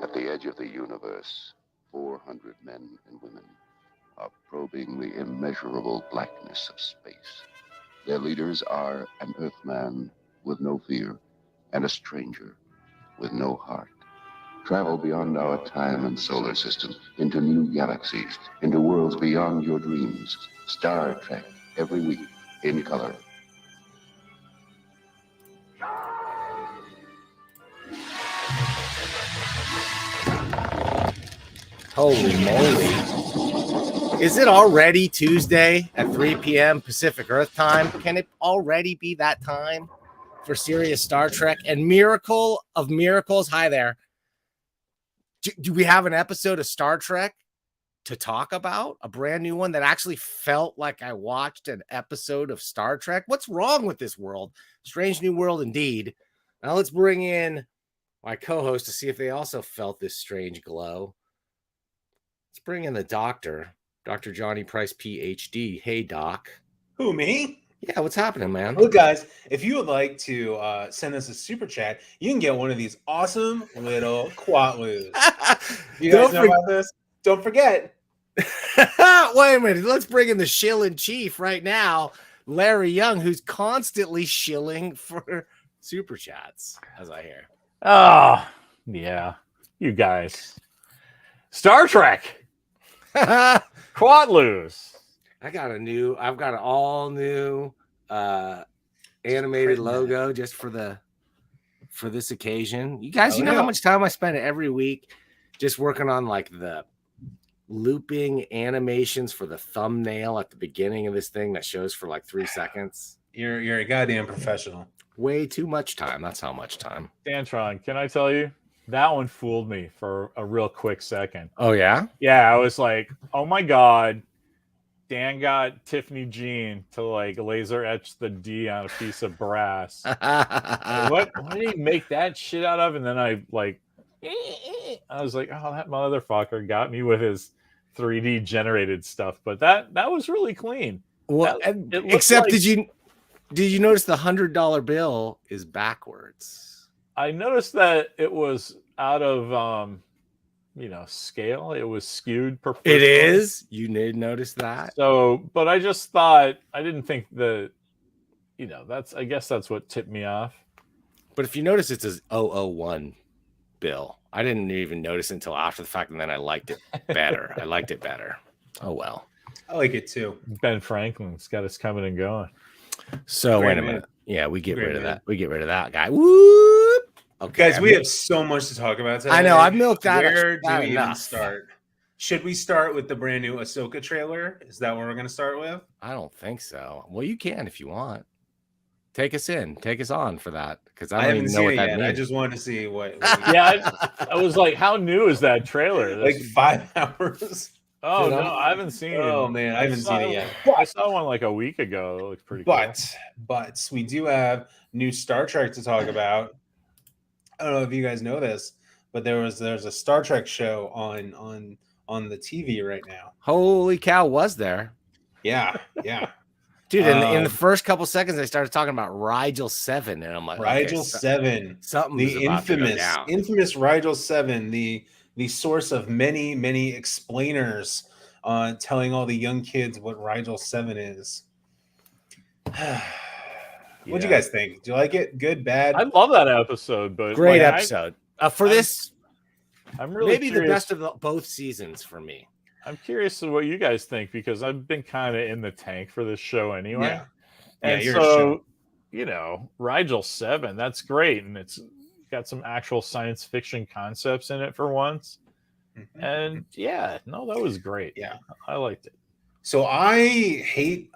At the edge of the universe, 400 men and women are probing the immeasurable blackness of space. Their leaders are an Earthman with no fear and a stranger with no heart. Travel beyond our time and solar system, into new galaxies, into worlds beyond your dreams. Star Trek, every week, in color. Holy moly. Is it already Tuesday at 3 p.m. Pacific Earth time? Can it already be that time for serious Star Trek and Miracle of Miracles? Hi there. Do we have an episode of Star Trek to talk about? A brand new one that actually felt like I watched an episode of Star Trek? What's wrong with this world? Strange new world indeed. Now let's bring in my co-host to see if they also felt this strange glow. Let's bring in the doctor, Dr. Johnny Price, PhD. Hey, Doc. Who, me? Yeah, what's happening, man? Look, guys, if you would like to send us a super chat, you can get one of these awesome little quatloos. You guys know about this? Don't forget. Wait a minute. Let's bring in the shill in chief right now, Larry Young, who's constantly shilling for super chats, as I hear. Oh, yeah. You guys. Star Trek. Quadloos. I've got an all new animated logo just for this occasion. You guys, you know how much time I spend every week just working on like the looping animations for the thumbnail at the beginning of this thing that shows for like 3 seconds. You're a goddamn professional. Way too much time. That's how much time. Dantron, can I tell you? That one fooled me for a real quick second. Oh, yeah? Yeah, I was like, oh my God. Dan got Tiffany Jean to like laser etch the D on a piece of brass. What did he make that shit out of? And then I was like, oh, that motherfucker got me with his 3D generated stuff. But that was really clean. Well, except did you notice the $100 bill is backwards? I noticed that it was out of scale. It was skewed per person. It is. You did notice that. So, but I just thought, I didn't think that, I guess that's what tipped me off. But if you notice, it's a 001 bill. I didn't even notice until after the fact, and then I liked it better. Oh, well. I like it too. Ben Franklin's got us coming and going. So wait a minute. Yeah, we get rid of that. We get rid of that guy. Whoop. Okay, guys, we have so much to talk about today. I know. I've milked out. Where do we even start? Should we start with the brand new Ahsoka trailer? Is that what we're going to start with? I don't think so. Well, you can if you want. Take us on for that, because I don't even know what that means. I just wanted to see what. Yeah, I was like, how new is that trailer? Like 5 hours. Oh no, I haven't seen it. Oh man, I haven't seen it yet. I saw one like a week ago. It looks pretty cool. But we do have new Star Trek to talk about. I don't know if you guys know this, but there's a Star Trek show on the TV right now. Holy cow, was there? Yeah. Dude, in the first couple seconds, they started talking about Rigel 7, and I'm like, Rigel 7, something the infamous Rigel 7, the source of many explainers telling all the young kids what Rigel 7 is. What'd you guys think? Do you like it? Good, bad? I love that episode, but great episode. I'm really maybe curious. The best of both seasons for me. I'm curious to what you guys think, because I've been kind of in the tank for this show anyway. Yeah. And so, Rigel 7, that's great. And it's got some actual science fiction concepts in it for once. Mm-hmm. And that was great. Yeah. I liked it. So I hate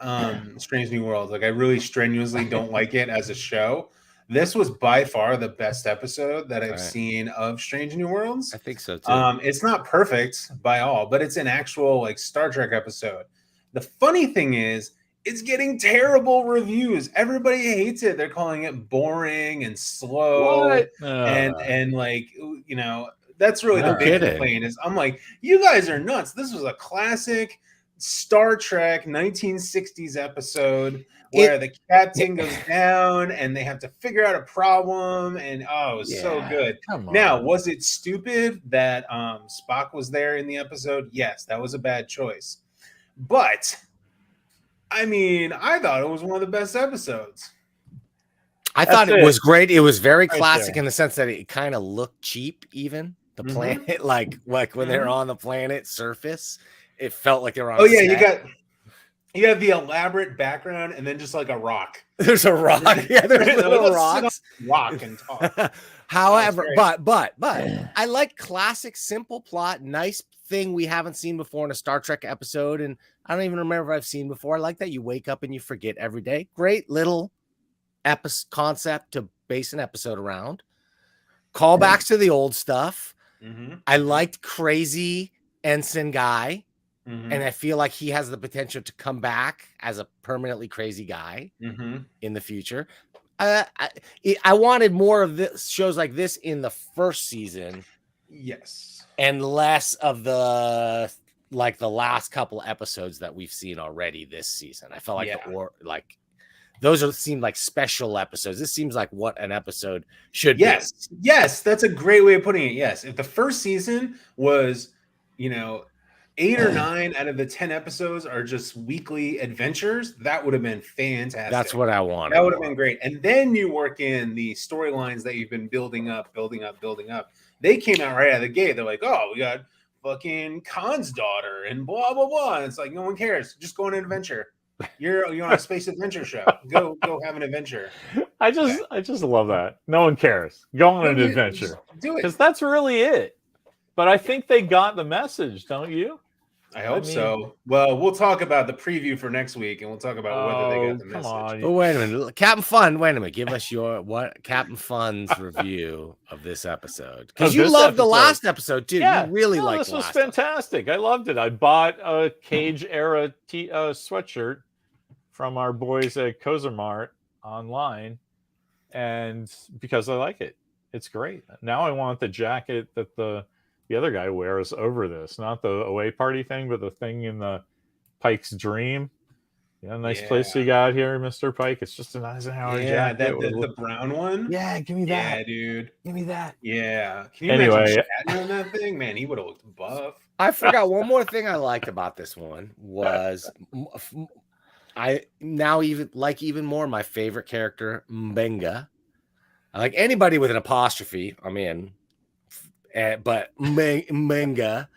Strange New Worlds. Like, I really strenuously don't like it as a show. This was by far the best episode that I've seen of Strange New Worlds. I think so too. It's not perfect by all, but it's an actual like Star Trek episode. The funny thing is, it's getting terrible reviews. Everybody hates it. They're calling it boring and slow. And like, that's really the big complaint is I'm like, you guys are nuts. This was a classic Star Trek 1960s episode where the captain goes down and they have to figure out a problem, and it was so good. Come on. Now, was it stupid that Spock was there in the episode? Yes, that was a bad choice. But I mean, I thought it was one of the best episodes. I thought it was great. It was very classic there. in the sense that it kind of looked cheap, even the planet, like when they're on the planet surface, it felt like they were on. Oh yeah, you have the elaborate background and then just like a rock. There's a rock. Yeah, there's little rocks. Rock and talk. However, but I like classic, simple plot, nice thing we haven't seen before in a Star Trek episode, and I don't even remember if I've seen before. I like that you wake up and you forget every day. Great little concept to base an episode around. Callbacks to the old stuff. I liked crazy ensign guy, and I feel like he has the potential to come back as a permanently crazy guy in the future. I wanted more of this shows like this in the first season, yes, and less of the last couple episodes that we've seen already this season. I felt like those seemed like special episodes. This seems like what an episode should be. Yes, that's a great way of putting it. Yes, if the first season was, 8 or 9 out of the 10 episodes are just weekly adventures, that would have been fantastic. That's what I wanted. That would have been great. And then you work in the storylines that you've been building up. They came out right out of the gate. They're like, oh, we got fucking Khan's daughter and blah, blah, blah. And it's like, no one cares. Just go on an adventure. You're on a space adventure show. Go have an adventure. I just love that. No one cares. Go on an adventure. Do it. Because that's really it. But I think they got the message, don't you? I hope so. Well, we'll talk about the preview for next week, and we'll talk about whether they got the message. Oh, wait a minute. Captain Fun, wait a minute. Give us your Captain Fun's review of this episode. Because you loved the last episode, too. Yeah, you really liked this was fantastic. I loved it. I bought a Cage era sweatshirt from our boys at Kozermart online, and because I like it. It's great. Now I want the jacket that the other guy wears over this, not the away party thing, but the thing in the Pike's dream. Nice place you got here, Mr. Pike. It's just an Eisenhower jacket. The brown one. Yeah, give me that. Yeah, dude. Give me that. Yeah. Can you imagine Shatner on that thing? Man, he would have looked buff. I forgot one more thing I liked about this one was I now even more my favorite character, Mbenga. I like anybody with an apostrophe. I'm in. But Mbenga,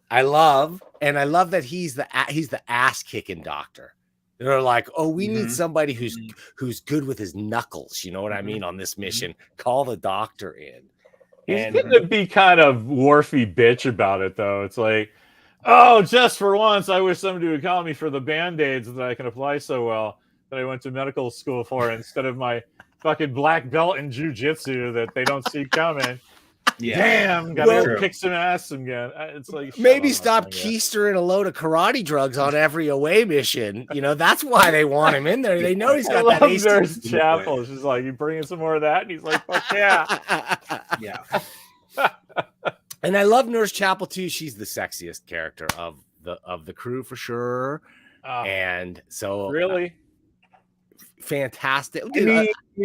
I love that he's the ass kicking doctor. They're like, oh, we need somebody who's good with his knuckles. You know what I mean? On this mission, call the doctor in. He's going to be kind of wharfy bitch about it, though. It's like, oh, just for once, I wish somebody would call me for the Band-Aids that I can apply so well that I went to medical school for instead of my fucking black belt in jiu-jitsu that they don't see coming. Yeah. Damn, gotta kick some ass again. It's like maybe stop keistering a load of karate drugs on every away mission. That's why they want him in there. They know he's got that ace. Nurse Chapel. She's like, you bringing some more of that? And he's like, fuck yeah. Yeah. And I love Nurse Chapel too. She's the sexiest character of the crew for sure. And so really fantastic.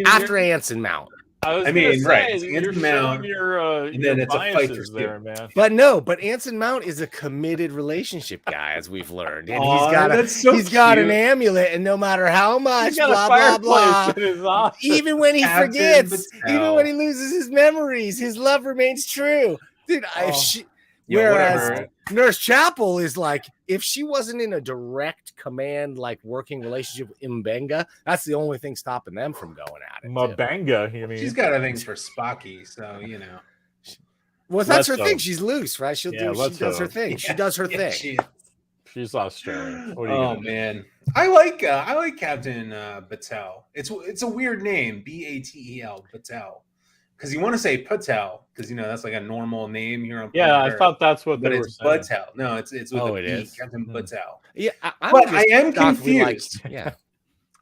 After Anson Mount. I mean, right. Anson Mount, and then it's a fight there, man. But Anson Mount is a committed relationship guy, as we've learned. And he's got an amulet, and no matter how much, blah, blah, blah, even when he forgets, even when he loses his memories, his love remains true. Dude, whereas Nurse Chapel is like, if she wasn't in a direct command, like working relationship with Mbenga, that's the only thing stopping them from going at it. Mbenga, you mean? She's got a thing for Spocky, so Well, that's her thing. She's loose, right? She does her thing. She does her thing. She's Australian. Oh man, I like Captain Batel. It's a weird name, Batel, Batel. Because you want to say Patel, because that's like a normal name here on planet Earth. I thought that's what they were saying. But it's Batel. No, it's with a B, Captain Batel. Yeah, but I am confused. I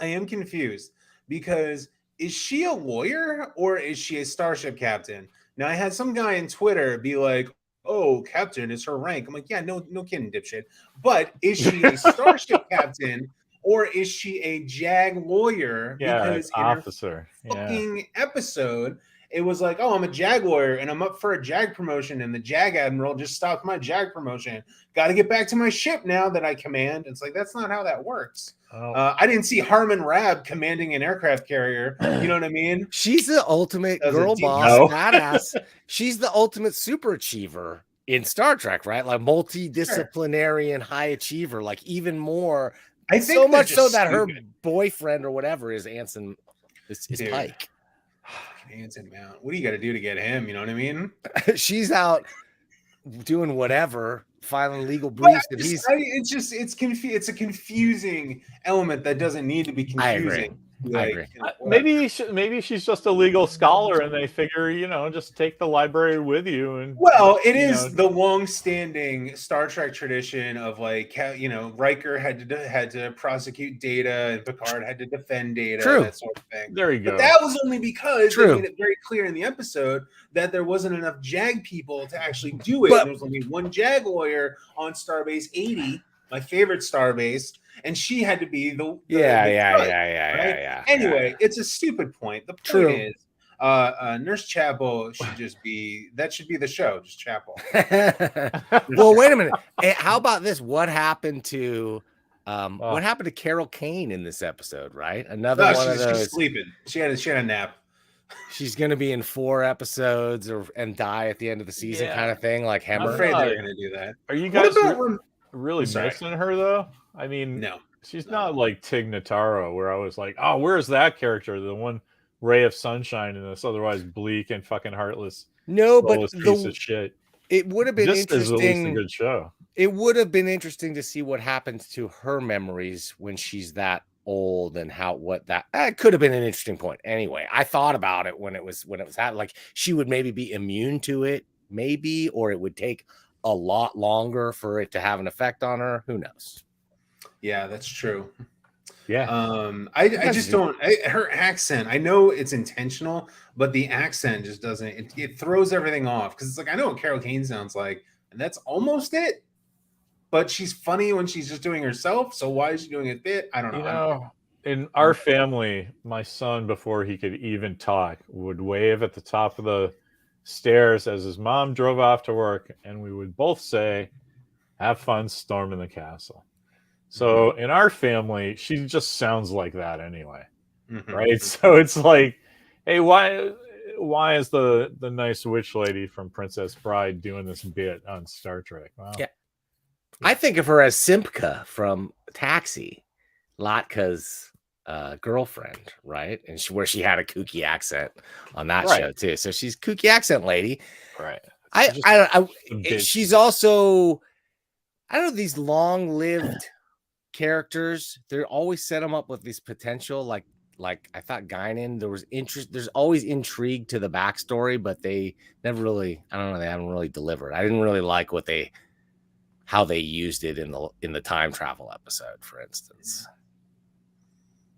am confused because is she a lawyer or is she a starship captain? Now I had some guy on Twitter be like, "Oh, captain is her rank." I'm like, "Yeah, no kidding, dipshit." But is she a starship captain or is she a JAG lawyer? Yeah, Because in her officer. fucking episode, it was like, oh, I'm a JAG lawyer and I'm up for a JAG promotion, and the JAG admiral just stopped my JAG promotion. Got to get back to my ship now that I command. It's like, that's not how that works. Oh. I didn't see Harmon Rab commanding an aircraft carrier. You know what I mean? She's the ultimate That was a girl deep boss, no. badass. She's the ultimate super achiever in Star Trek, right? Like multidisciplinary and high achiever, like even more. I think So they're much so just that her stupid. boyfriend or whatever is Anson, is Dude. Pike. Anson Mount. What do you got to do to get him? You know what I mean? She's out doing whatever, filing legal briefs, and it's a confusing element that doesn't need to be confusing. I agree. Maybe she's just a legal scholar, and they figure, just take the library with you. And well, it is the long-standing Star Trek tradition of like, Riker had to prosecute Data, and Picard had to defend Data, that sort of thing. There you go. But that was only because they made it very clear in the episode that there wasn't enough JAG people to actually do it. And there was only one JAG lawyer on Starbase 80, my favorite starbase. And she had to be the yeah. Anyway, it's a stupid point. The point is, Nurse Chapel should just be the show, just Chapel. Well, wait a minute. How about this? What happened to Carol Kane in this episode? Right, another one of those. She's sleeping. She had a nap. She's going to be in 4 episodes and die at the end of the season, kind of thing, like Hemmer. I'm afraid they're going to do that. Are you guys really missing her though? I mean, no, she's not like Tig Notaro, where I was like, oh, where's that character? The one ray of sunshine in this otherwise bleak and fucking heartless. No, but piece of shit. It would have been interesting. Is at least a good show. It would have been interesting to see what happens to her memories when she's that old, and that could have been an interesting point. Anyway, I thought about it when it was happening. Like she would maybe be immune to it, or it would take a lot longer for it to have an effect on her. Who knows? Yeah, that's true. Yeah. I just don't. Her accent, I know it's intentional, but the accent just doesn't. It throws everything off, because it's like, I know what Carol Kane sounds like, and that's almost it. But she's funny when she's just doing herself. So why is she doing a bit? I don't know. In our family, my son, before he could even talk, would wave at the top of the stairs as his mom drove off to work, and we would both say, "Have fun storming the castle." So in our family, she just sounds like that anyway, right? So it's like, hey, why is the nice witch lady from Princess Bride doing this bit on Star Trek? Wow. Yeah, I think of her as Simka from Taxi, Latka's girlfriend, right? And where she had a kooky accent on that show too. So she's kooky accent lady, right? She's also, I don't know, these long-lived characters, they're always set them up with this potential, like I thought Guinan, there's always intrigue to the backstory, but they never really, I don't know, they haven't really delivered. I didn't really like how they used it in the time travel episode, for instance.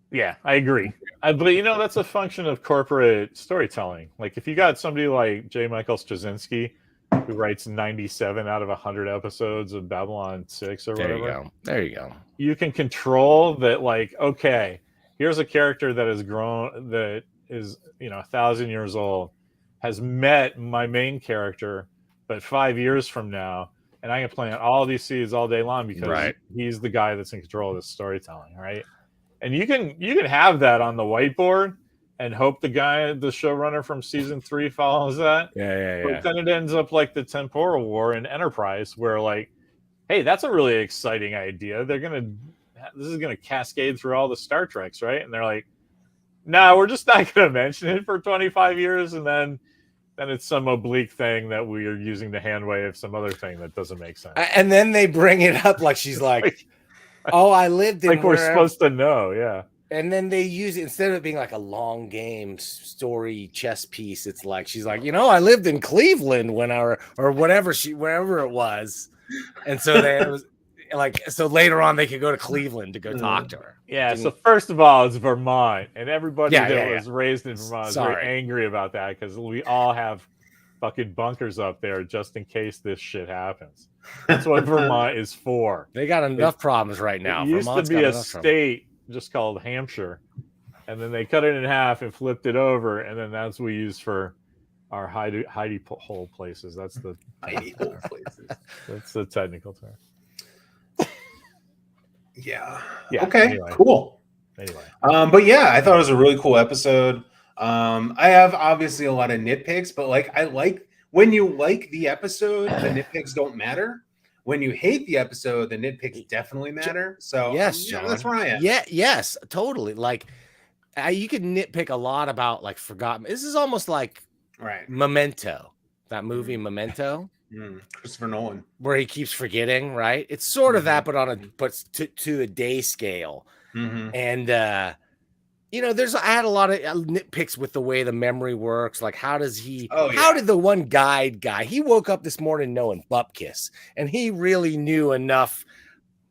Yeah, I agree. But that's a function of corporate storytelling. Like if you got somebody like J. Michael Straczynski, who writes 97 out of 100 episodes of Babylon 6 or whatever. There you go. You can control that, like, okay, here's a character that has grown, that is, 1,000 years old, has met my main character, but 5 years from now, and I can plant all these seeds all day long because he's the guy that's in control of this storytelling, right? And you can have that on the whiteboard and hope the showrunner from season 3 follows that. Yeah. But then it ends up like the temporal war in Enterprise, where like, hey, that's a really exciting idea. This is gonna cascade through all the Star Treks, right? And they're like, no, we're just not gonna mention it for 25 years, and then it's some oblique thing that we are using to hand wave some other thing that doesn't make sense. And then they bring it up like she's like, oh, I lived in like we're supposed to know, yeah. And then they use it, instead of it being like a long game story chess piece, it's like she's like, I lived in Cleveland or whatever wherever it was. And so it was like, so later on they could go to Cleveland to go talk to her. Yeah. So first of all, it's Vermont, and everybody that was raised in Vermont is very angry about that, because we all have fucking bunkers up there just in case this shit happens. That's what Vermont is for. They got enough problems right now. It used Vermont's to be got a enough trouble. state just called Hampshire, and then they cut it in half and flipped it over, and then that's what we use for our hidey hole places. That's the Hidey hole places. That's the technical term. Yeah. Yeah. Okay. Anyway. Cool. Anyway. But yeah, I thought it was a really cool episode. I have obviously a lot of nitpicks, but like I like when you like the episode, the nitpicks don't matter. When you hate the episode, the nitpicks definitely matter. So yes, yeah, John. that's where I am. Yeah, yes, totally. Like you can nitpick a lot about like forgotten. This is almost like Right. Memento, that movie Memento. Christopher Nolan, where he keeps forgetting, right? It's sort of that, but on a to a day scale. And you know, I had a lot of nitpicks with the way the memory works. Like, how does he? How did the one guy? He woke up this morning knowing Bupkis, and he really knew enough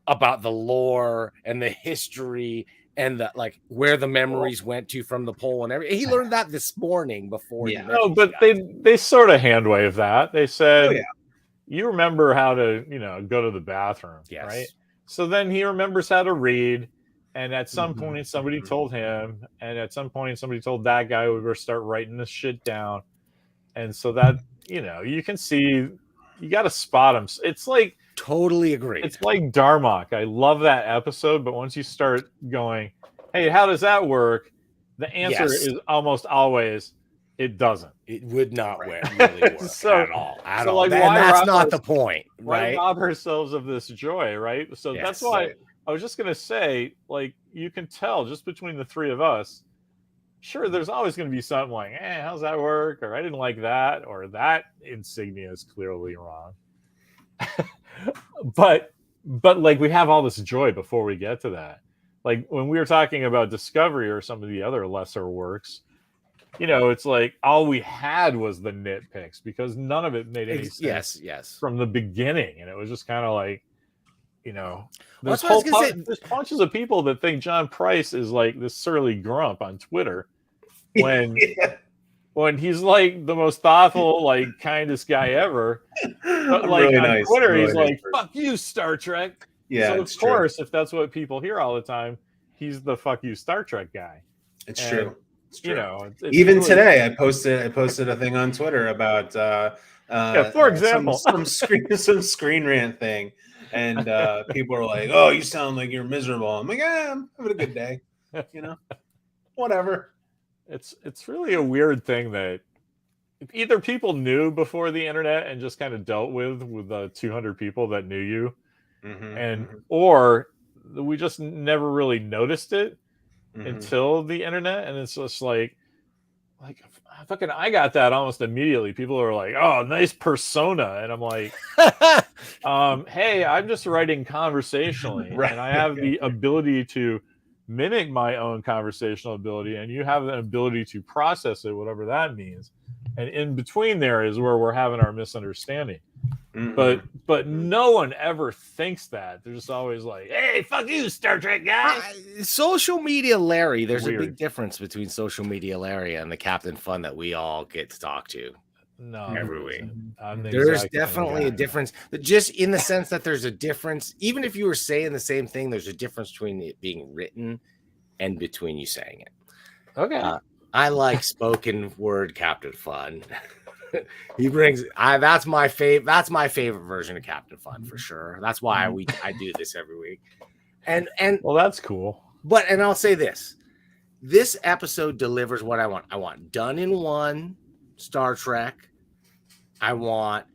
about the lore and the history and the like where the memories went to from the pole and everything. He learned that this morning before. Yeah. No, but they sort of hand wave that. They said, you remember how to, go to the bathroom, right? So then he remembers how to read. And at some point, somebody told him, and at some point, somebody told that guy we were start writing this shit down. And so that, you can see, you got to spot him. It's like, totally agree. It's like Darmok. I love that episode, but once you start going, hey, how does that work? The answer is almost always, it doesn't. It would not really work at all. At all. Like, and that's not the point, right? Why rob ourselves of this joy, right? So that's why I was just going to say, like, you can tell just between the three of us, sure, there's always going to be something like, how's that work? Or I didn't like that, or that insignia is clearly wrong. but like, we have all this joy before we get to that. Like when we were talking about Discovery or some of the other lesser works, it's like all we had was the nitpicks because none of it made any sense from the beginning. And it was just kind of like, there's bunches of people that think John Price is like this surly grump on Twitter when when he's like the most thoughtful, like kindest guy ever. But like really on Twitter, really he's like, "Fuck you, Star Trek." Yeah. So of course, if that's what people hear all the time, he's the "fuck you, Star Trek" guy. It's true. It's true. It's even really today, I posted a thing on Twitter about for example, some screen rant thing. And people are like, "Oh, you sound like you're miserable." I'm like, I'm having a good day, whatever. It's really a weird thing that either people knew before the internet and just kind of dealt with the 200 people that knew you, or we just never really noticed it until the internet, and it's just like fucking I got that almost immediately. People are like, "Oh, nice persona," and I'm like, "Hey, I'm just writing conversationally, and I have the ability to mimic my own conversational ability, and you have the ability to process it, whatever that means. And in between there is where we're having our misunderstanding." But no one ever thinks that. They're just always like, "Hey, fuck you, Star Trek guy." Social media Larry, there's a big difference between social media Larry and the Captain Fun that we all get to talk to every week. There's definitely a difference, but just in the sense that there's a difference. Even if you were saying the same thing, there's a difference between it being written and between you saying it. Okay. I like spoken word Captain Fun. He brings that's my favorite version of Captain Fun for sure. That's why I do this every week. And well, that's cool. But I'll say this episode delivers what I want. I want done in one Star Trek. I want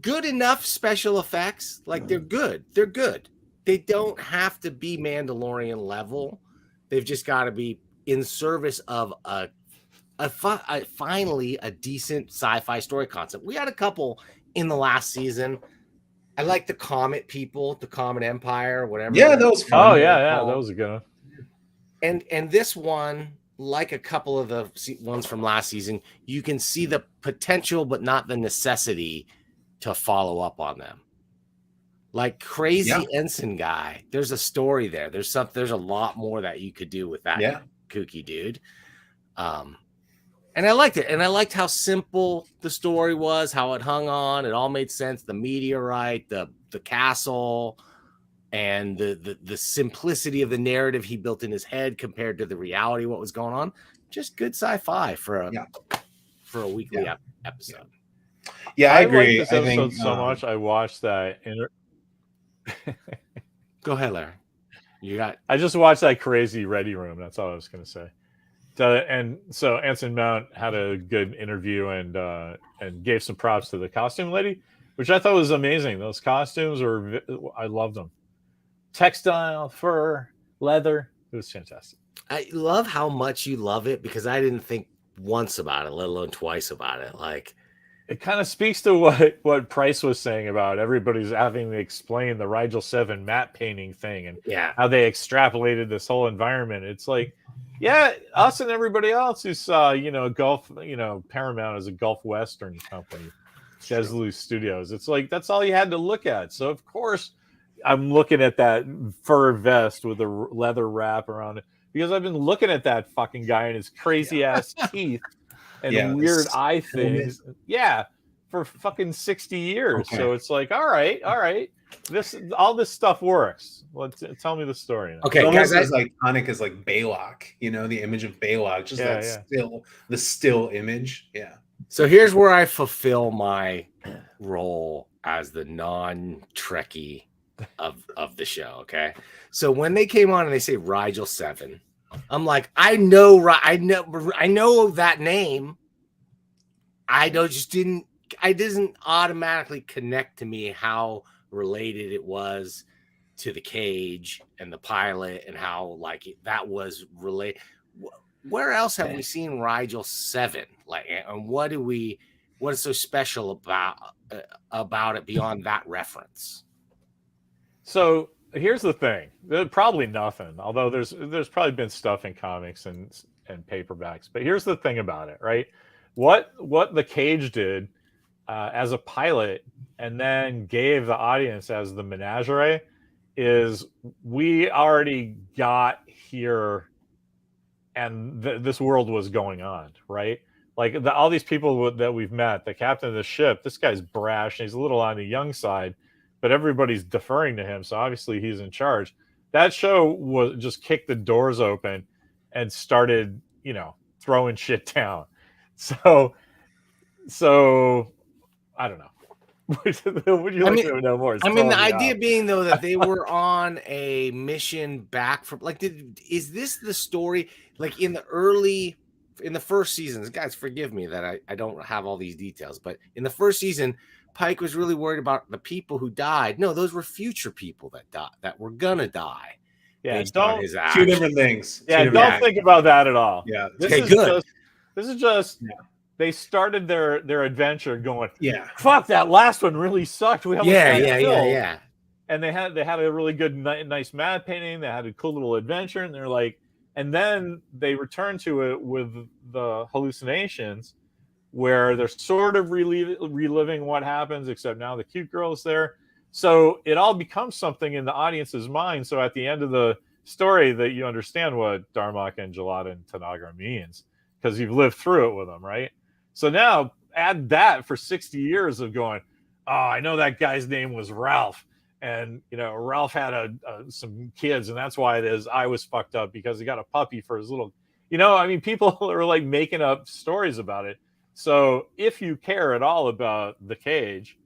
good enough special effects. Like they're good. They don't have to be Mandalorian level. They've just got to be in service of finally a decent sci-fi story concept. We had a couple in the last season. I like the Comet people, the Comet Empire, whatever. Yeah, that was fun. Oh yeah, that was a good one. And this one, like a couple of the ones from last season, you can see the potential, but not the necessity to follow up on them. Like Crazy Ensign guy, there's a story there. There's a lot more that you could do with that kooky dude. And I liked it. And I liked how simple the story was, how it hung on. It all made sense. The meteorite, the castle, and the simplicity of the narrative he built in his head compared to the reality of what was going on. Just good sci-fi for a weekly episode. Yeah, I liked agree. this I episode think so much. I watched that. Go ahead, Larry. I just watched that crazy Ready Room. That's all I was going to say. So Anson Mount had a good interview and gave some props to the costume lady, which I thought was amazing. Those costumes I loved them. Textile, fur, leather. It was fantastic. I love how much you love it because I didn't think once about it, let alone twice about it. Like, it kind of speaks to what Price was saying about everybody's having to explain the Rigel 7 matte painting thing and how they extrapolated this whole environment. It's like, yeah, us and everybody else who saw, Gulf, Paramount as a Gulf Western company, Cheslou Studios. It's like, that's all you had to look at. So, of course, I'm looking at that fur vest with a leather wrap around it because I've been looking at that fucking guy and his crazy ass teeth and weird eye things. Yeah, for fucking 60 years. Okay. So it's like, all right. All this stuff works. Tell me the story now. Okay, guys, as iconic as like Baylock, the image of Baylock, just the still image. Yeah. So here's where I fulfill my role as the non-Trekkie of the show. Okay. So when they came on and they say Rigel 7, I'm like, I know that name. I didn't automatically connect to me how related it was to the cage and the pilot and how that was related. Where else have we seen Rigel 7? And what is so special about it beyond that reference? So here's the thing. There's probably nothing, although there's probably been stuff in comics and paperbacks. But here's the thing about it, right? What the cage did as a pilot and then gave the audience as the menagerie is we already got here and this world was going on, right? Like all these people that we've met, the captain of the ship, this guy's brash and he's a little on the young side, but everybody's deferring to him. So obviously he's in charge. That show was just kicked the doors open and started, throwing shit down. So I don't know. Would you like to know more? The idea being though that they were on a mission back from is this the story in the first seasons? Guys, forgive me that I don't have all these details, but in the first season, Pike was really worried about the people who died. No, those were future people that died, that were gonna die. Yeah, two different things. Don't think about that at all. Yeah, this is just. They started their adventure going, fuck, that last one really sucked. We yeah. And they had a really good, nice matte painting. They had a cool little adventure, and they're like, and then they returned to it with the hallucinations, where they're sort of reliving what happens, except now the cute girl's there. So it all becomes something in the audience's mind. So at the end of the story, that you understand what Darmok and Jalad and Tanagra means because you've lived through it with them, right? So now add that for 60 years of going, oh, I know that guy's name was Ralph. And, Ralph had some kids, and that's why his eye was fucked up because he got a puppy for his little, people are making up stories about it. So if you care at all about the cage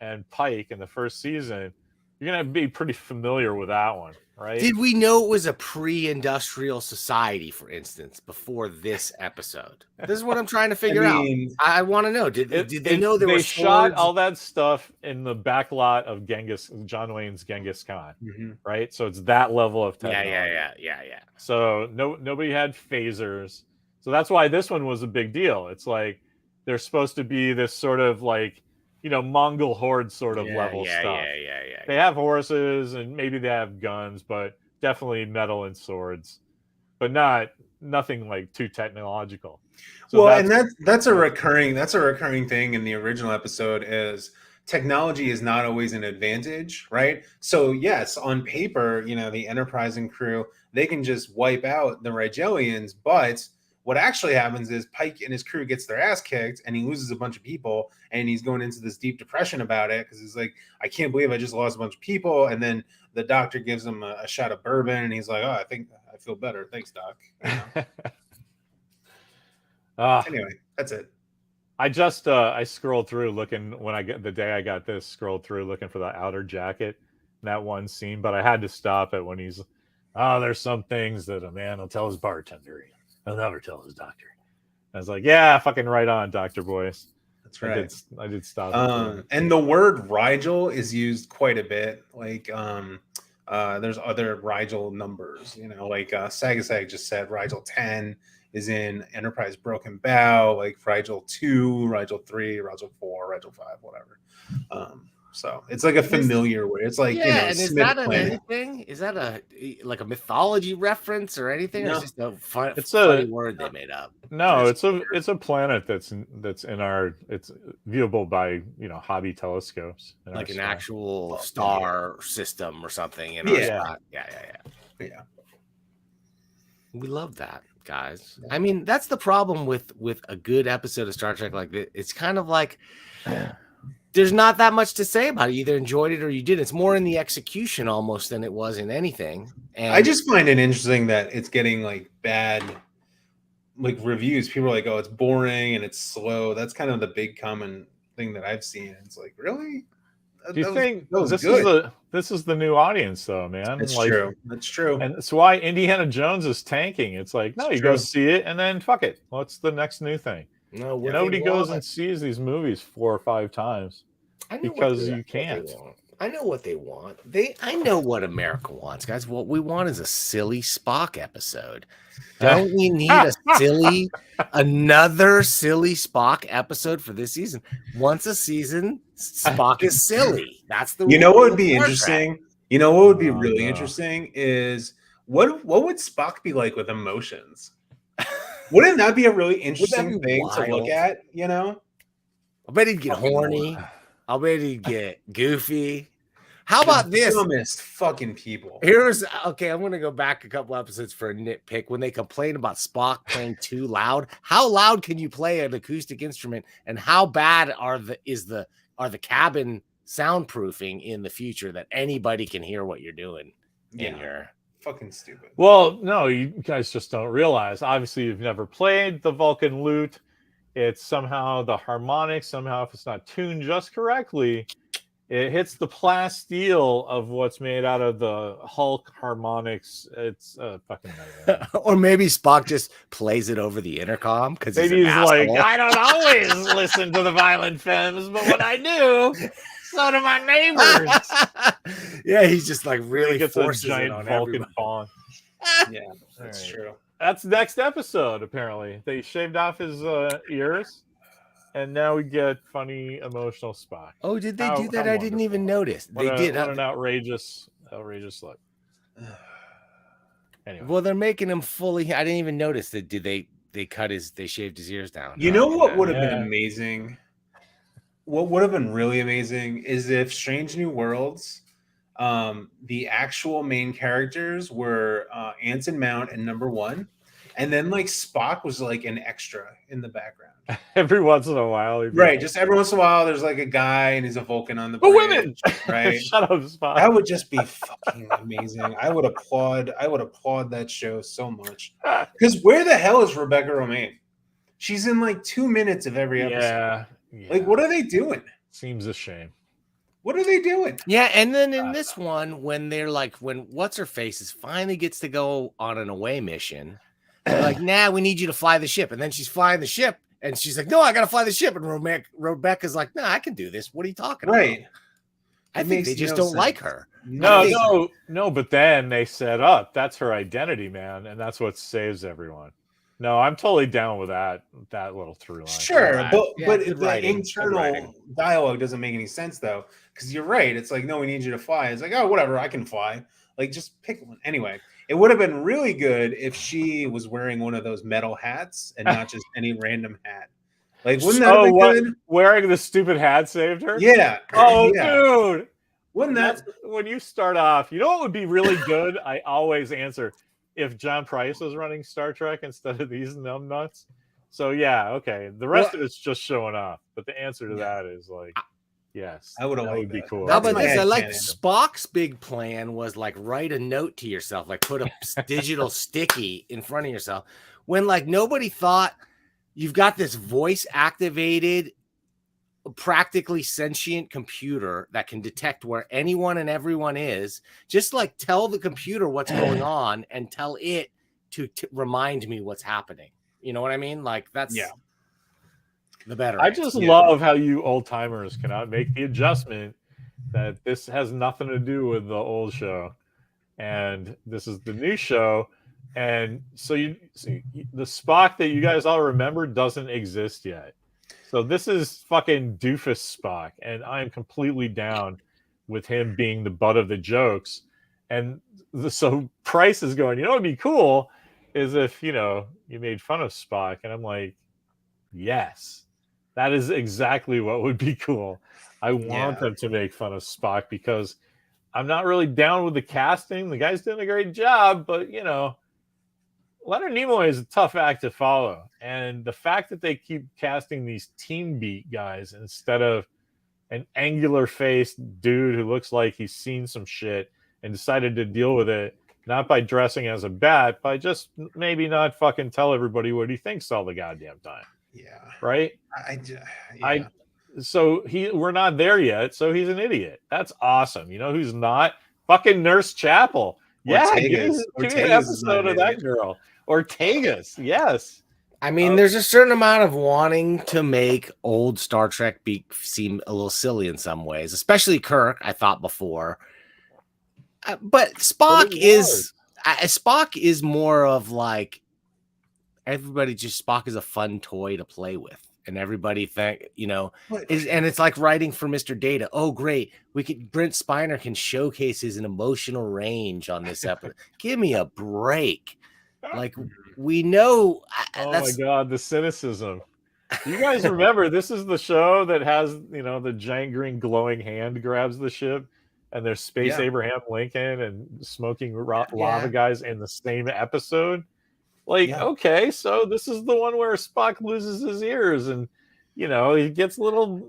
and Pike in the first season, you're going to be pretty familiar with that one, right? Did we know it was a pre-industrial society, for instance, before this episode? This is what I'm trying to figure out. I want to know. Did they know there were swords? They shot all that stuff in the back lot of John Wayne's Genghis Khan, right? So it's that level of technology. Yeah. So nobody had phasers. So that's why this one was a big deal. It's like they're supposed to be this sort of Mongol horde sort of level stuff. Yeah. They have horses and maybe they have guns, but definitely metal and swords, but nothing too technological. So and that's a recurring thing in the original episode is technology is not always an advantage, right? So yes, on paper, the Enterprise and crew, they can just wipe out the Rigelians, but What actually happens is Pike and his crew gets their ass kicked, and he loses a bunch of people, and he's going into this deep depression about it because he's like, I can't believe I just lost a bunch of people. And then the doctor gives him a shot of bourbon, and he's like, oh, I think I feel better. Thanks, Doc. You know? Anyway, that's it. I just I scrolled through looking when I got the day I got this, scrolled through looking for the outer jacket, that one scene, but I had to stop it when he's there's some things that a man will tell his bartender, he'll never tell his doctor. I was like, yeah, fucking right on, Dr. Boyce. That's right. I did stop it. And the word Rigel is used quite a bit. Like there's other Rigel numbers, you know, like Sagasag just said Rigel 10 is in Enterprise Broken Bow, like Rigel 2, Rigel 3, Rigel 4, Rigel 5, whatever. So it's like a familiar word. It's like, yeah, you know, and is that anything? Is that a mythology reference or anything? No. Or is it just a It's funny word they made up? No, it's a planet that's in our, it's viewable by, you know, hobby telescopes. Like an actual star system or something. In our spot. Yeah. We love that, guys. I mean, that's the problem with a good episode of Star Trek like this. It's kind of like there's not that much to say about it. You either enjoyed it or you didn't. It's more in the execution almost than it was in anything. And I just find it interesting that it's getting like bad like reviews. People are like, oh, it's boring and it's slow. That's kind of the big common thing that I've seen. It's like, really? Do you think this is the new audience though, man? It's like, true. That's true. And that's why Indiana Jones is tanking. It's like, no, you go see it and then fuck it. What's the next new thing? No, nobody goes and sees these movies 4 or 5 times because you can't. I know what they want. I know what America wants, guys. What we want is a silly Spock episode. Don't we need another silly Spock episode for this season? Once a season, Spock is silly. That's the. You know what would be interesting? You know what would be really interesting is what would Spock be like with emotions? Wouldn't that be a really interesting thing to look at? You know, I bet he'd get horny. I bet he'd get goofy. How about this? Dumbest fucking people. I'm going to go back a couple episodes for a nitpick. When they complain about Spock playing too loud, how loud can you play an acoustic instrument, and how bad are the cabin soundproofing in the future that anybody can hear what you're doing in here? Fucking stupid. Well, no, you guys just don't realize. Obviously, you've never played the Vulcan lute. It's somehow the harmonics, somehow if it's not tuned just correctly, it hits the plasteel of what's made out of the Hulk harmonics. It's a fucking nightmare. Or maybe Spock just plays it over the intercom because maybe he's like, I don't always listen to the violent femmes, but when I do, so do my neighbors. Yeah, he's just like really gets a giant Vulcan fawn. Yeah, that's true. That's next episode. Apparently, they shaved off his ears, and now we get funny, emotional Spock. Oh, did they do that? I didn't even notice. They did. What an outrageous look. Anyway, well, they're making him fully. I didn't even notice that. Did they they shaved his ears down? You know what would have been amazing? What would have been really amazing is if Strange New Worlds, the actual main characters were Anson Mount and Number One, and then like Spock was like an extra in the background. Every once in a while, right? Just every once in a while, there's like a guy and he's a Vulcan on the bridge, women, right? Shut up, Spock. That would just be fucking amazing. I would applaud that show so much. Because where the hell is Rebecca Romaine? She's in like 2 minutes of every episode. Yeah. Like, what are they doing? Seems a shame. What are they doing? Yeah, and then in this one, when they're like, when what's her faces finally gets to go on an away mission, they're like, nah, we need you to fly the ship. And then she's flying the ship, and she's like, no, I gotta fly the ship. And Rebecca's like, nah, I can do this. What are you talking about? Right. I think they just don't like her. No, but then they set up that's her identity, man, and that's what saves everyone. No, I'm totally down with that little through line. Sure, right. but the internal dialogue doesn't make any sense though, because you're right. It's like, no, we need you to fly. It's like, oh, whatever, I can fly. Like, just pick one. Anyway, it would have been really good if she was wearing one of those metal hats and not just any random hat. Like, wouldn't that have been good? Wearing the stupid hat saved her? Yeah. Oh, yeah. dude. Wouldn't that? When you start off, you know what would be really good? I always answer, if John Price was running Star Trek instead of these numbnuts. So yeah, okay. The rest of it's just showing off. But the answer to that is like, yes, I would have that liked would be that. cool. How That's about my this? I like headcanon. Spock's big plan was like write a note to yourself, like put a digital sticky in front of yourself. When like nobody thought you've got this voice activated, practically sentient computer that can detect where anyone and everyone is. Just like tell the computer what's going on and tell it to remind me what's happening. You know what I mean? Like that's the better. I just love how you old timers cannot make the adjustment that this has nothing to do with the old show, and this is the new show. And so the Spock that you guys all remember doesn't exist yet. So this is fucking doofus Spock, and I am completely down with him being the butt of the jokes. And so Price is going, you know, what'd be cool is if, you know, you made fun of Spock. And I'm like, yes, that is exactly what would be cool. I want them to make fun of Spock because I'm not really down with the casting. The guy's doing a great job, but, you know, Leonard Nimoy is a tough act to follow. And the fact that they keep casting these Teen Beat guys instead of an angular-faced dude who looks like he's seen some shit and decided to deal with it, not by dressing as a bat, by just maybe not fucking tell everybody what he thinks all the goddamn time. Yeah. Right? So we're not there yet, so he's an idiot. That's awesome. You know who's not? Fucking Nurse Chapel. Yeah, give me an episode of that girl. Ortegas, yes. I mean, there's a certain amount of wanting to make old Star Trek seem a little silly in some ways, especially Kirk, I thought before. But Spock is more of like everybody just Spock is a fun toy to play with. And everybody think, you know, and it's like writing for Mr. Data. Oh, great. Brent Spiner can showcase his emotional range on this episode. Give me a break. Like we know. Oh my God, the cynicism. You guys remember this is the show that has, you know, the giant green glowing hand grabs the ship and there's Space Abraham Lincoln and smoking lava guys in the same episode. Like, okay, so this is the one where Spock loses his ears and, you know, he gets a little,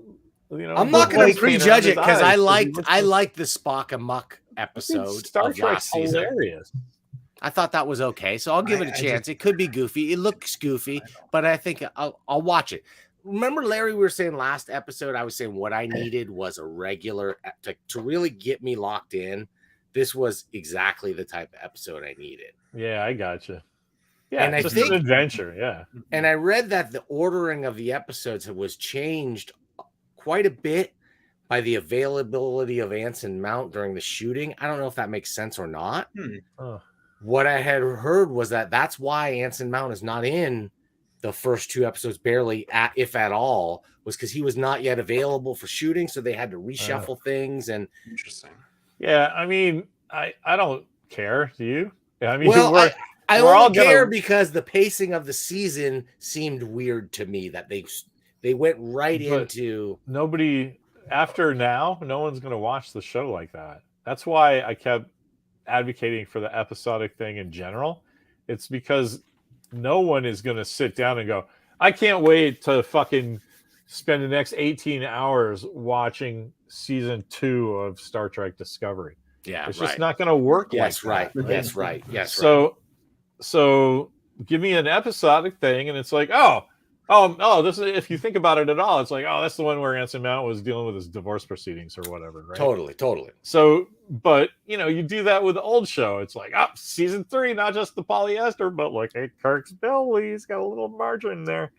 you know. I'm not going to prejudge it because I liked the Spock Amok episode. Star Trek's hilarious. I thought that was okay, so I'll give it a chance. It could be goofy. It looks goofy, but I think I'll watch it. Remember, Larry, we were saying last episode, I was saying what I needed was a regular to really get me locked in. This was exactly the type of episode I needed. Yeah, I gotcha. Yeah, and it's just an adventure. Yeah. And I read that the ordering of the episodes was changed quite a bit by the availability of Anson Mount during the shooting. I don't know if that makes sense or not. What I had heard was that's why Anson Mount is not in the first two episodes, barely, if at all, was because he was not yet available for shooting. So they had to reshuffle things. And interesting. Yeah, I mean, I don't care. Do you? I mean, well, I only care because the pacing of the season seemed weird to me that they went right into nobody after now. No one's going to watch the show like that. That's why I kept advocating for the episodic thing in general. It's because no one is going to sit down and go, I can't wait to fucking spend the next 18 hours watching season 2 of Star Trek Discovery. Yeah, it's just not going to work. Yes, like that. That's right. Yes. So give me an episodic thing, and it's like, oh, this is, if you think about it at all, it's like, oh, that's the one where Anson Mount was dealing with his divorce proceedings or whatever, right? Totally. So, but you know, you do that with the old show. It's like, season 3, not just the polyester, but like, hey, Kirk's belly, he's got a little margin there.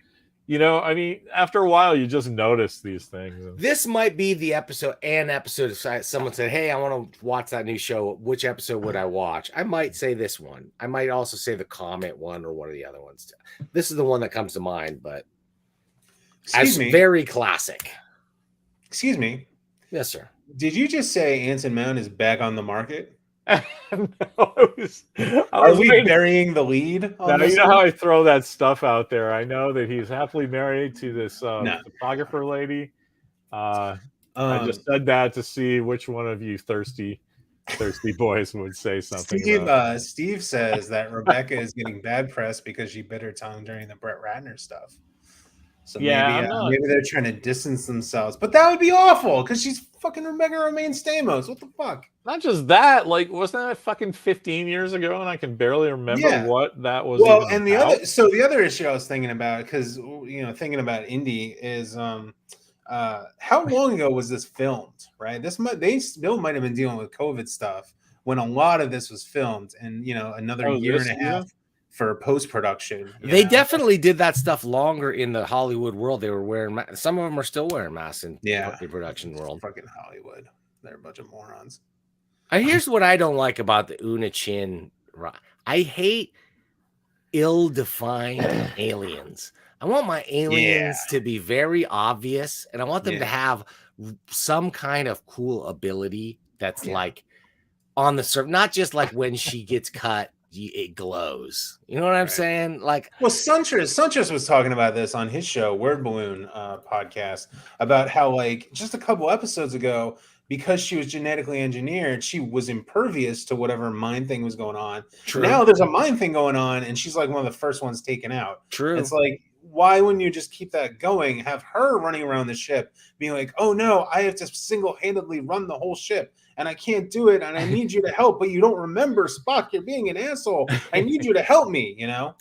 You know, I mean, after a while, you just notice these things. This might be the episode. If someone said, hey, I want to watch that new show, which episode would I watch? I might say this one. I might also say the Comet one or one of the other ones. This is the one that comes to mind, but very classic. Excuse me. Yes, sir. Did you just say Anson Mount is back on the market? No, Are we burying the lead? Now, you know how I throw that stuff out there. I know that he's happily married to this photographer lady. I just said that to see which one of you thirsty thirsty boys would say something about. Steve says that Rebecca is getting bad press because she bit her tongue during the Brett Ratner stuff. So Yeah, I'm not. maybe they're trying to distance themselves, but that would be awful because she's fucking Rebecca Romaine Stamos. What the fuck? Not just that, like, wasn't that fucking 15 years ago, and I can barely remember Yeah. what that was. Well, even and about. the other issue I was thinking about, because thinking about Indy is how long ago was this filmed? Right, they still might have been dealing with COVID stuff when a lot of this was filmed, and another year and a half for post production. They definitely did that stuff longer in the Hollywood world. They were wearing some of them are still wearing masks in the production world. Fucking Hollywood, they're a bunch of morons. Here's what I don't like about the Una Chin. I hate ill-defined aliens. I want my aliens to be very obvious, and I want them to have some kind of cool ability that's like on the surface, not just like when she gets cut, it glows. You know what I'm saying? Like, well, Sanchez was talking about this on his show, Word Balloon podcast, about how like just a couple episodes ago, because she was genetically engineered, she was impervious to whatever mind thing was going on. True. Now there's a mind thing going on, and she's like one of the first ones taken out. True. It's like, why wouldn't you just keep that going? Have her running around the ship being like, oh no, I have to single-handedly run the whole ship, and I can't do it, and I need you to help, but you don't remember, Spock, you're being an asshole. I need you to help me,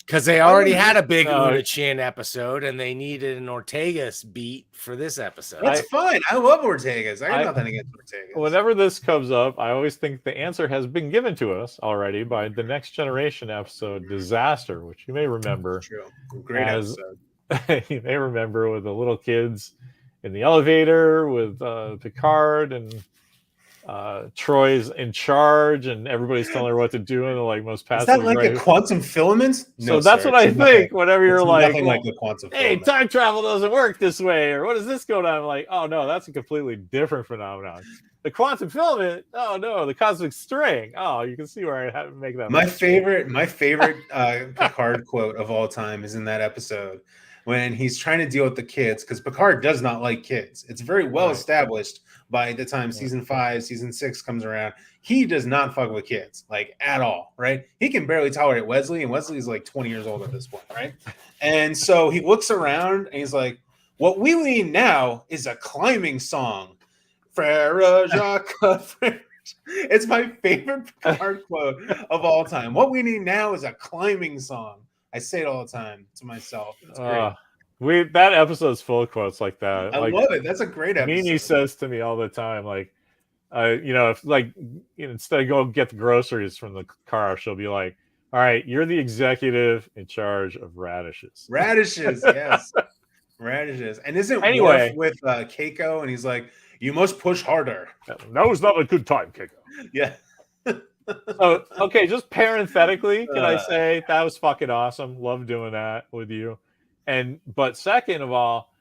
Because they already had a big Una Chin episode, and they needed an Ortega's beat for this episode. That's fine. I love Ortega's. I got nothing against Ortega's. Whenever this comes up, I always think the answer has been given to us already by the Next Generation episode, Disaster, which you may remember. True. Great episode. You may remember with the little kids in the elevator with Picard and Troy's in charge, and everybody's telling her what to do in the most passive. Is that like a quantum filament? No, so that's what I think. Whenever you're like, a quantum hey, filament. Time travel doesn't work this way, or what is this going on? I'm like, oh no, that's a completely different phenomenon. The quantum filament, oh no, the cosmic string. Oh, you can see where I have to make that. My favorite Picard quote of all time is in that episode when he's trying to deal with the kids, because Picard does not like kids. It's very well established by the time season 5, season 6 comes around. He does not fuck with kids, like, at all, right? He can barely tolerate Wesley, and Wesley's like 20 years old at this point, right? And so he looks around, and he's like, what we need now is a climbing song. Frere Jacques. It's my favorite Picard quote of all time. What we need now is a climbing song. I say it all the time to myself. It's great. That episode's full of quotes like that. I love it. That's a great episode. Mimi says to me all the time, like, if instead of go get the groceries from the car, she'll be like, all right, you're the executive in charge of radishes. Radishes, yes. Radishes. And isn't Worf with Keiko, and he's like, you must push harder. That was not a good time, Keiko. Yeah. So, okay, just parenthetically, can I say that was fucking awesome. Love doing that with you. But second of all,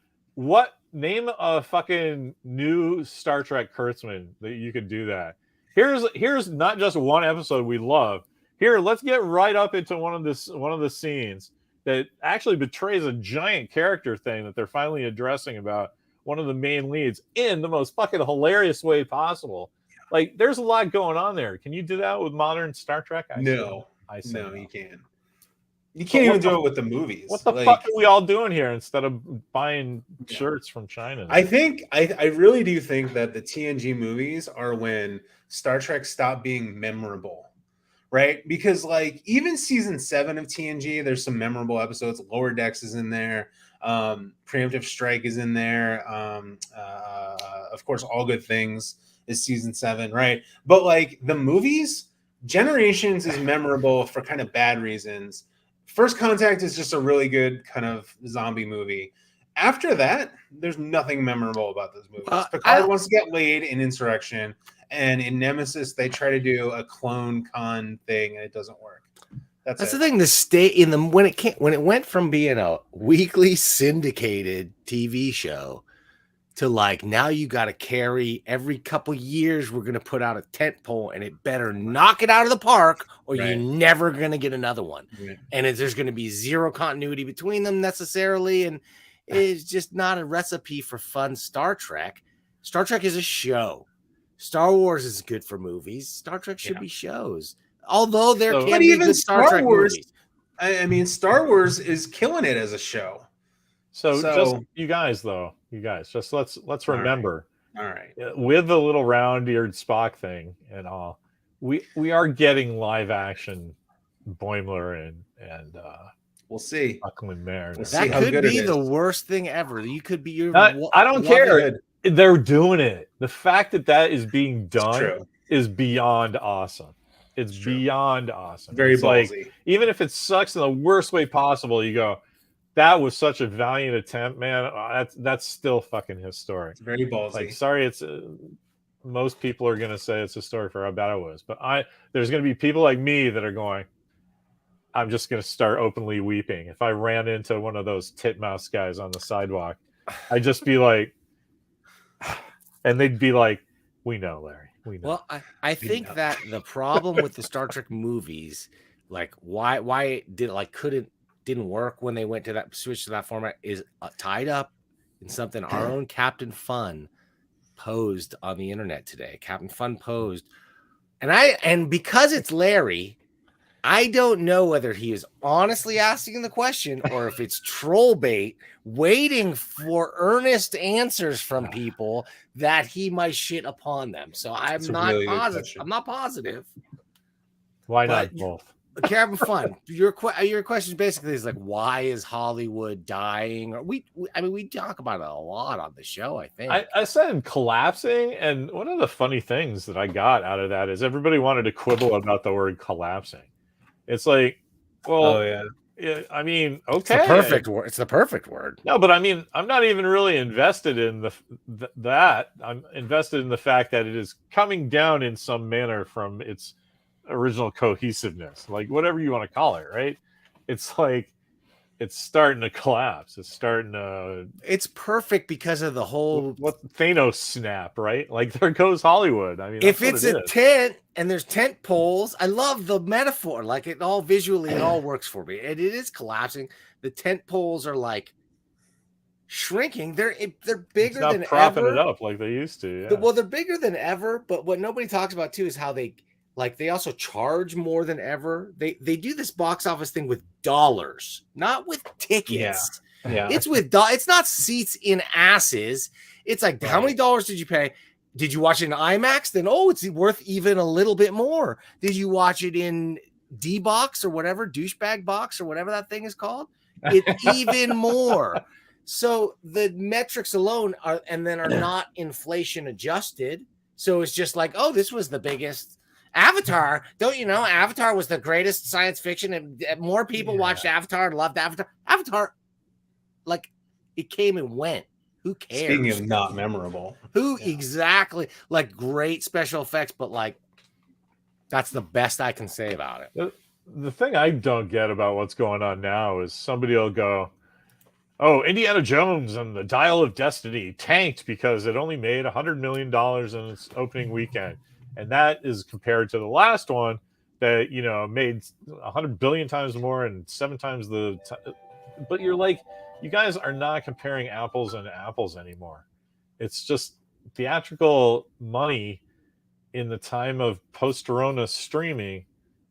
name a fucking new Star Trek Kurtzman that you could do that. Here's not just one episode we love. Here, let's get right up into one of the scenes that actually betrays a giant character thing that they're finally addressing about one of the main leads in the most fucking hilarious way possible. Like, there's a lot going on there. Can you do that with modern Star Trek? No, you can't. You can't even do it with the movies. What the fuck are we all doing here instead of buying shirts from China? I think I really do think that the TNG movies are when Star Trek stopped being memorable, right? Because like even season 7 of TNG, there's some memorable episodes. Lower Decks is in there. Preemptive Strike is in there. Of course, All Good Things is season 7, right? But like the movies, Generations is memorable for kind of bad reasons. First Contact is just a really good kind of zombie movie. After that, there's nothing memorable about those movies. Picard wants to get laid in Insurrection, and in Nemesis they try to do a clone con thing, and it doesn't work. That's the thing. The state in the when it went from being a weekly syndicated TV show to like now you got to carry every couple years we're going to put out a tent pole, and it better knock it out of the park or you're never going to get another one. Right. And there's going to be zero continuity between them necessarily, and it's just not a recipe for fun Star Trek. Star Trek is a show. Star Wars is good for movies. Star Trek should be shows. Although there So- can But be even good Star Star Trek Wars- movies. I mean, Star Wars is killing it as a show. So So- just you guys, just let's All right. remember All right. with the little round-eared Spock thing and all, we are getting live action Boimler and We'll see. Buckland Mare. We'll see That how could good be it the is. worst thing ever. You could be your. I don't care. Good. They're doing it. The fact that is being It's done true. is beyond awesome. It's True. beyond awesome. Very It's like, ballsy. even if it sucks in the worst way possible, you go, that was such a valiant attempt, man. That's still fucking historic. It's very ballsy. Like, sorry, it's most people are gonna say it's historic for how bad it was, but there's gonna be people like me that are going, I'm just gonna start openly weeping if I ran into one of those titmouse guys on the sidewalk. I'd just be like, and they'd be like, "We know, Larry. We know." Well, I think that the problem with the Star Trek movies, like why it didn't work when they went to that switch to that format, is tied up in something our own Captain Fun posed on the internet today. Captain Fun posed, and because it's Larry, I don't know whether he is honestly asking the question or if it's troll bait, waiting for earnest answers from people that he might shit upon them. So I'm That's a not really good positive. question. I'm not positive. Why but- not both? Captain Fun, your question basically is like, why is Hollywood dying? Or we talk about it a lot on the show. I think I said collapsing, and one of the funny things that I got out of that is everybody wanted to quibble about the word collapsing. It's like, well, Oh yeah. I mean, it's okay, the perfect word. It's the perfect word. No, but I mean, I'm not even really invested in that. I'm invested in the fact that it is coming down in some manner from its original cohesiveness, like whatever you want to call it, right? It's like it's starting to collapse. It's starting to. It's perfect because of the whole. What Thanos snap, right? Like there goes Hollywood. I mean, If that's it's what a it is. tent and there's tent poles, I love the metaphor. Like it all visually, it all works for me. And it is collapsing. The tent poles are like shrinking. They're bigger It's not than propping ever. it up like they used to. Yeah. Well, they're bigger than ever. But what nobody talks about too is how they also charge more than ever. They do this box office thing with dollars, not with tickets. Yeah. It's with it's not seats in asses. It's like, how many dollars did you pay? Did you watch it in IMAX? Then it's worth even a little bit more. Did you watch it in D box or whatever, douchebag box or whatever that thing is called? It's even more. So the metrics alone are not inflation adjusted. So it's just like, oh, this was the biggest. Avatar, don't you know? Avatar was the greatest science fiction, and more people watched Avatar and loved Avatar. Avatar, like, it came and went. Who cares? Speaking of not memorable, Exactly? Like, great special effects, but like, that's the best I can say about it. The thing I don't get about what's going on now is somebody will go, "Oh, Indiana Jones and the Dial of Destiny tanked because it only made $100 million in its opening weekend." And that is compared to the last one that, made 100 billion times more and 7 times the. But you're like, you guys are not comparing apples and apples anymore. It's just theatrical money in the time of post-Corona streaming.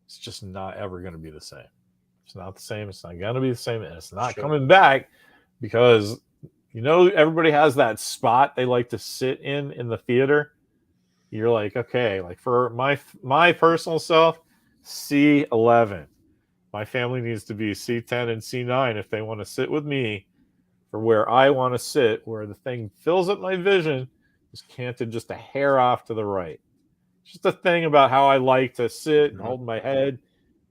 It's just not ever going to be the same. It's not the same. It's not going to be the same. And it's not coming back because, everybody has that spot they like to sit in the theater. You're like, okay, like for my personal self, C11. My family needs to be C10 and C9 if they want to sit with me for where I want to sit, where the thing fills up my vision, is canted just a hair off to the right. Just a thing about how I like to sit and hold my head.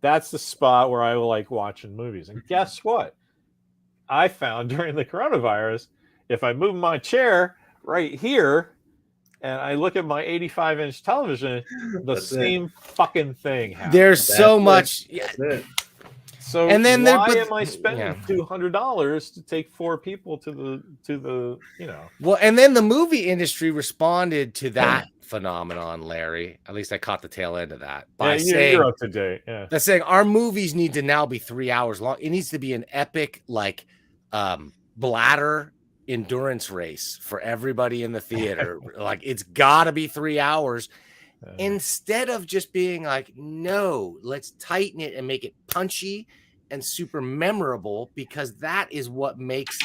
That's the spot where I like watching movies. And guess what? I found during the coronavirus, if I move my chair right here, and I look at my 85-inch television, the same fucking thing happens. There's so much. That's it. So And then why am I spending yeah. $200 to take 4 people to the Well, and then the movie industry responded to that phenomenon, Larry. At least I caught the tail end of that by saying, you're up to date. Yeah. they're saying our movies need to now be 3 hours long. It needs to be an epic, like, bladder endurance race for everybody in the theater. Like, it's got to be 3 hours. Instead of just being like, no, let's tighten it and make it punchy and super memorable, because that is what makes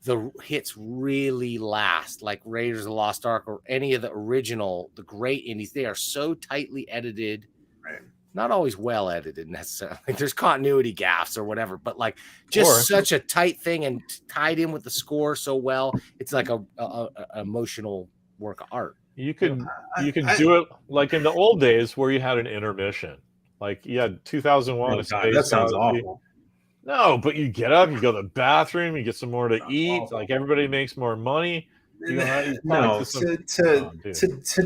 the hits really last. Like Raiders of the Lost Ark or any of the original, the great indies, they are so tightly edited. Right. Not always well edited necessarily. Like, there's continuity gaffes or whatever, but like just such a tight thing and tied in with the score so well. It's like a emotional work of art. You could do it like in the old days where you had an intermission. Like you had 2001. Oh, God, that sounds awful. No, but you get up, you go to the bathroom, you get some more to eat. Awful. Like everybody makes more money. To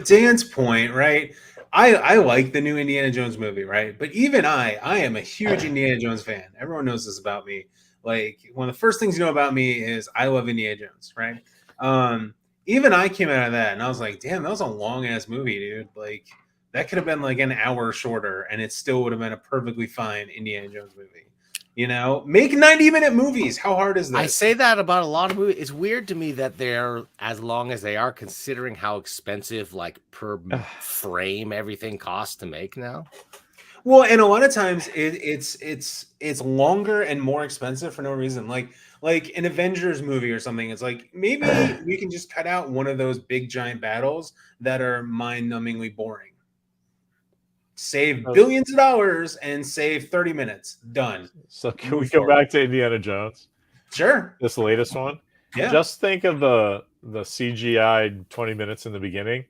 Dan's point, right? I like the new Indiana Jones movie, right? But even I am a huge Indiana Jones fan. Everyone knows this about me. Like, one of the first things you know about me is I love Indiana Jones, right? Even I came out of that and I was like, damn, that was a long ass movie, dude. Like, that could have been like an hour shorter and it still would have been a perfectly fine Indiana Jones movie. You know, make 90-minute movies. How hard is this? I say that about a lot of movies. It's weird to me that they're as long as they are, considering how expensive, like, per frame everything costs to make now. Well, and a lot of times it's longer and more expensive for no reason. Like an Avengers movie or something. It's like, maybe we can just cut out one of those big giant battles that are mind-numbingly boring. Save billions of dollars and save 30 minutes. Done. So can we go back to Indiana Jones? Sure. This latest one? Yeah. Just think of the CGI 20 minutes in the beginning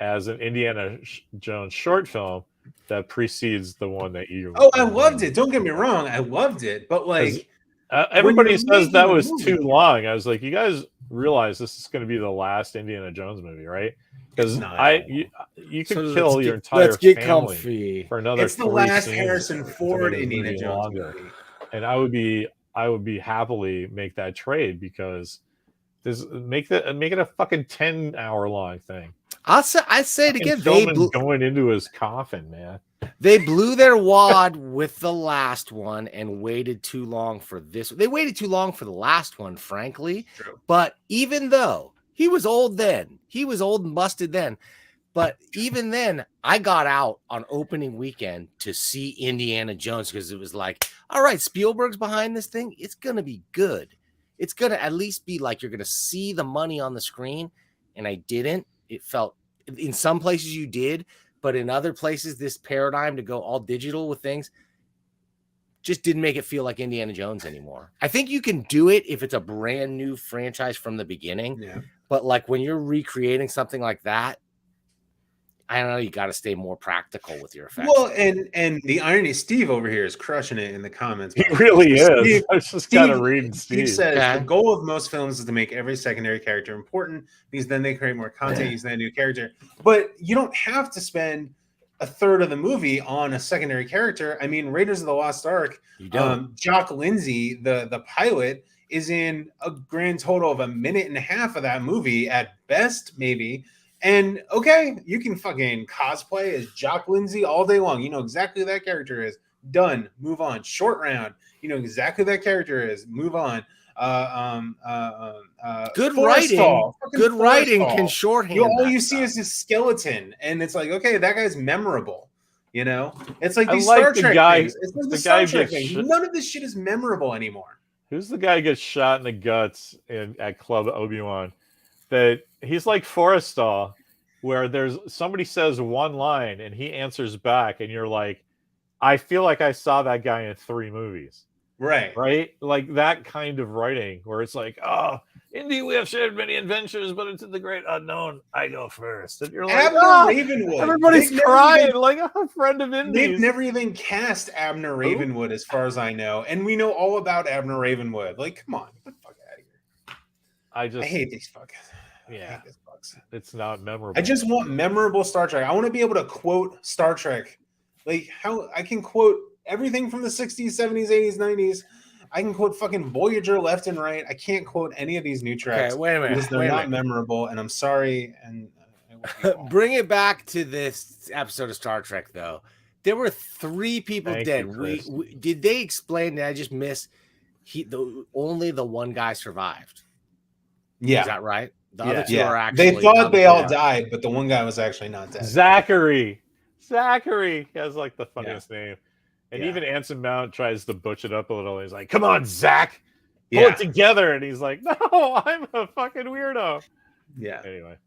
as an Indiana Jones short film that precedes the one that you... Oh, I loved it. Don't get me wrong. I loved it. But like... everybody says that was too long. I was like, you guys realize this is going to be the last Indiana Jones movie, right? Because you could kill your entire family comfy for another. It's the last Harrison Ford Indiana Jones movie, and I would be happily make that trade, because this make it a fucking 10-hour long thing. I say it again. They going into his coffin, man. They blew their wad with the last one and waited too long for this. They waited too long for the last one, frankly. True. But even though he was old then, he was old and busted then. But even then, I got out on opening weekend to see Indiana Jones, because it was like, all right, Spielberg's behind this thing. It's going to be good. It's going to at least be like you're going to see the money on the screen. And I didn't. It felt, in some places you did, but in other places, this paradigm to go all digital with things just didn't make it feel like Indiana Jones anymore. I think you can do it if it's a brand new franchise from the beginning. Yeah. But like when you're recreating something like that, I don't know, you got to stay more practical with your effects. Well, and the irony, Steve over here is crushing it in the comments. He really is. I was just kind of reading Steve. He says the goal of most films is to make every secondary character important, because then they create more content using that new character. But you don't have to spend a third of the movie on a secondary character. I mean, Raiders of the Lost Ark, Jock Lindsay, the pilot, is in a grand total of 1.5 minutes of that movie at best, maybe. And okay, you can fucking cosplay as Jock Lindsay all day long. You know exactly who that character is. Done. Move on. Short round. You know exactly who that character is. Move on. Good writing. Good writing can shorthand. All you see is his skeleton, and it's like, okay, that guy's memorable. You know, it's like these Star Trek things. It's like the Star Trek thing. None of this shit is memorable anymore. Who's the guy who gets shot in the guts at Club Obi-Wan? That he's like Forrestal, where there's somebody says one line and he answers back, and you're like, I feel like I saw that guy in 3 movies. Right? Like that kind of writing where it's like, oh, indeed, we have shared many adventures, but into the great unknown, I go first. And you're like, Abner Ravenwood. Everybody's crying like a friend of Indy's. They've never even cast Abner Ravenwood, as far as I know. And we know all about Abner Ravenwood. Like, come on, get the fuck out of here. I hate these fuckers. Yeah, it's not memorable. I just want memorable Star Trek. I want to be able to quote Star Trek. Like, how I can quote everything from the 60s, 70s, 80s, 90s. I can quote fucking Voyager left and right. I can't quote any of these new tracks. Okay, wait a minute. Because they're not memorable, and I'm sorry. And bring it back to this episode of Star Trek, though. There were 3 people dead. Did they explain that? I just missed. Only the one guy survived. Yeah. Is that right? The Yeah. other two Yeah. are actually. They thought they all yeah. died, but the one guy was actually not dead. Zachary has like the funniest name. And Yeah. even Anson Mount tries to butch it up a little. He's like, "Come on, Zach, pull Yeah. it together." And he's like, "No, I'm a fucking weirdo." Yeah. Anyway,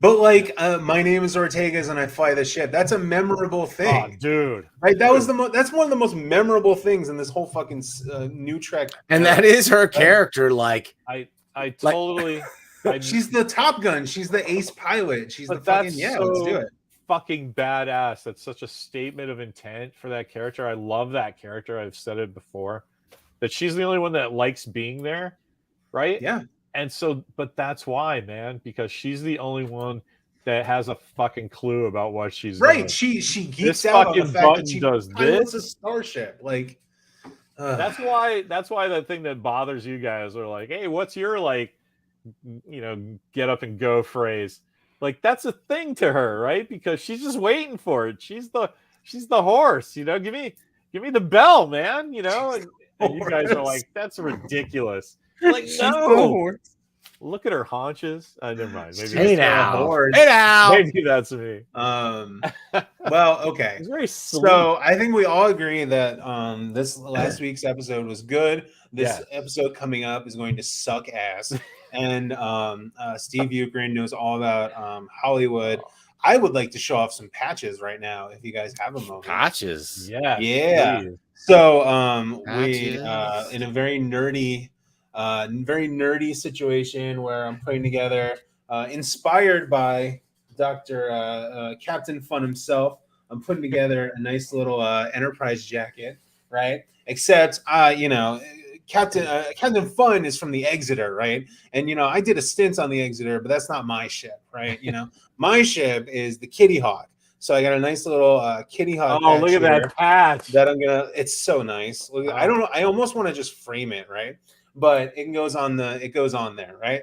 But like, my name is Ortega's and I fly the ship. That's a memorable oh, thing, dude, right? That was that's one of the most memorable things in this whole fucking new Trek. And era. that is her character. Like, I totally. She's the Top Gun. She's the ace pilot. She's the But fucking that's let's do so it. fucking badass. That's such a statement of intent for that character. I love that character. I've said it before, that she's the only one that likes being there, right? Yeah. And so, but that's why, man, because she's the only one that has a fucking clue about what she's Right. doing. She geeks This out on the fucking fact that button she does pilots this. a starship. Like, That's why that thing that bothers you guys are like, hey, what's your like, get up and go phrase? Like that's a thing to her, right? Because she's just waiting for it. She's the horse, give me the bell, man, and you guys are like, that's ridiculous. Like, no, look at her haunches. Never mind. Maybe hey now, hey now. maybe that's me. Well, okay. It's very sweet. So I think we all agree that this last week's episode was good. This episode coming up is going to suck ass. And Steve Ukraine knows all about Hollywood. I would like to show off some patches right now, if you guys have a moment. Patches. Yeah. Yeah. So we Patches. in a very nerdy situation where I'm putting together, inspired by Dr. Captain Fun himself. I'm putting together a nice little Enterprise jacket, right? Except, Captain Fun is from the Exeter, right? And I did a stint on the Exeter, but that's not my ship, right? My ship is the Kitty Hawk. So I got a nice little Kitty Hawk. Oh, look at that patch! That it's so nice. Look, I don't know. I almost want to just frame it, right? But it goes on there, right?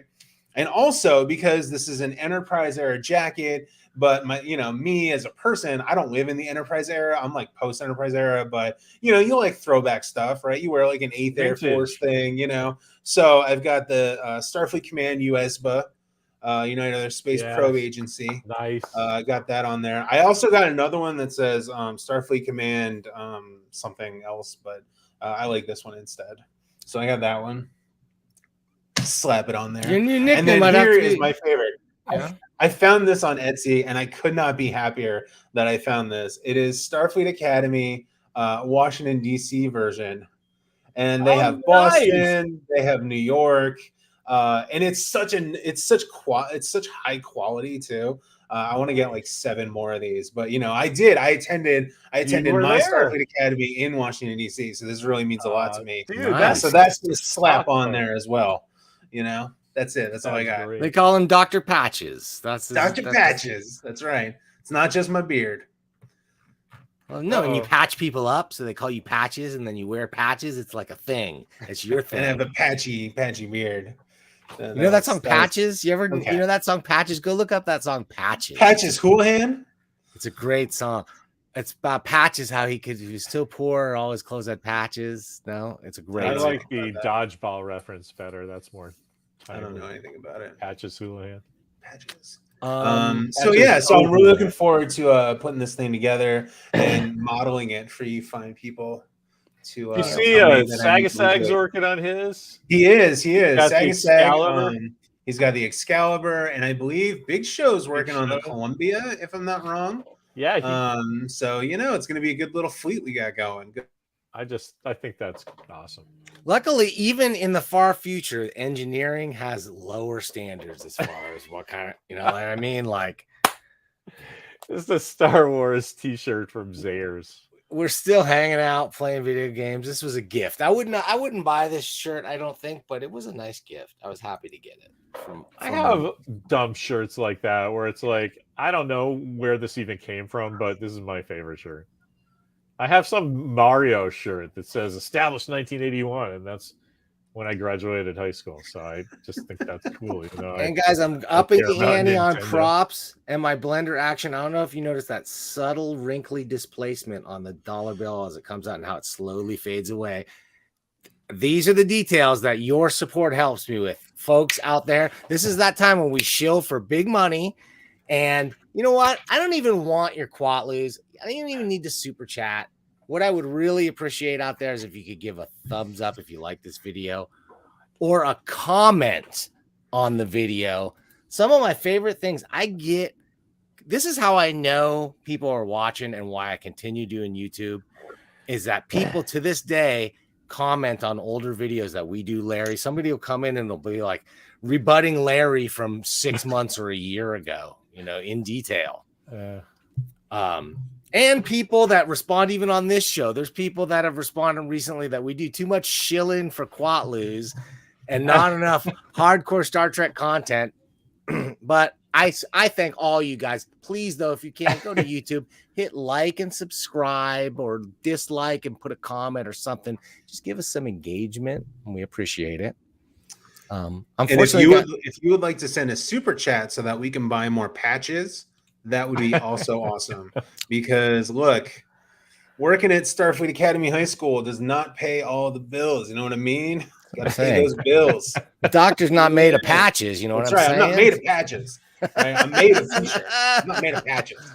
And also because this is an Enterprise era jacket, but me as a person, I don't live in the Enterprise era. I'm like post Enterprise era, but you like throwback stuff, right? You wear like an 8th Air Force thing, So I've got the Starfleet Command USBA, United Space Probe Agency. Nice. Got that on there. I also got another one that says Starfleet Command something else, but I like this one instead. So I got that one. Slap it on there. Your new nickname. And then here is my favorite. Yeah. I found this on Etsy, and I could not be happier that I found this. It is Starfleet Academy, Washington D.C. version, and they have Boston, they have New York, and it's such high quality too. I want to get like 7 more of these, but I attended my Starfleet Academy in Washington D.C. So this really means a lot to me. Dude, nice. So that's the slap on there as well. That's it. That's all I got. They call him Dr. Patches. Dr. Patches. That's right. It's not just my beard. Well, no, and you patch people up, so they call you Patches, and then you wear patches. It's like a thing. It's your thing. And I have a patchy beard. You know that song Patches? You know that song Patches? Go look up that song Patches. Patches Houlihan? It's a great song. It's about Patches, how he was still poor, all his clothes had patches. No, it's a great I song. like the dodgeball reference better. That's more. I don't know anything about it. Patches Houlihan. Patches. So I'm really looking forward to putting this thing together and modeling it for you fine people. To you see, Sagasag's working on his. He is. Sagasag. He's got the Excalibur, and I believe Big Show's working on the Columbia, if I'm not wrong. Yeah. So it's going to be a good little fleet we got going. I think that's awesome. Luckily, even in the far future, engineering has lower standards as far as what kind of, what I mean? Like, it's the Star Wars t-shirt from Zayers. We're still hanging out, playing video games. This was a gift. I wouldn't buy this shirt, I don't think, but it was a nice gift. I was happy to get it. I have dumb shirts like that where it's like, I don't know where this even came from, but this is my favorite shirt. I have some Mario shirt that says established 1981, and that's when I graduated high school. So I just think that's cool. And guys, I'm upping the ante on props and my blender action. I don't know if you noticed that subtle wrinkly displacement on the dollar bill as it comes out and how it slowly fades away. These are the details that your support helps me with. folks out there. This is that time when we shill for big money. And you know what? I don't even want your Quatloos. I don't even need the super chat. What I would really appreciate out there is if you could give a thumbs up if you like this video or a comment on the video. Some of my favorite things I get. This is how I know people are watching and why I continue doing YouTube is that people to this day comment on older videos that we do, Larry. Somebody will come in and they'll be like rebutting Larry from 6 months or a year ago, you know, in detail. And people that respond even on this show. There's people that have responded recently that we do too much shilling for Quatloos and not enough hardcore Star Trek content. But I thank all you guys. Please, though, if you can, go to YouTube, hit like and subscribe or dislike and put a comment or something. Just give us some engagement, and we appreciate it. Unfortunately, and if you would like to send a super chat so that we can buy more patches, that would be also awesome. Because look, working at Starfleet Academy High School does not pay all the bills. You know what I mean? Got to pay those bills. The doctor's not made of patches. You know what I'm saying? I'm not made of patches. Right? I'm made of t-shirts. I'm not made of patches.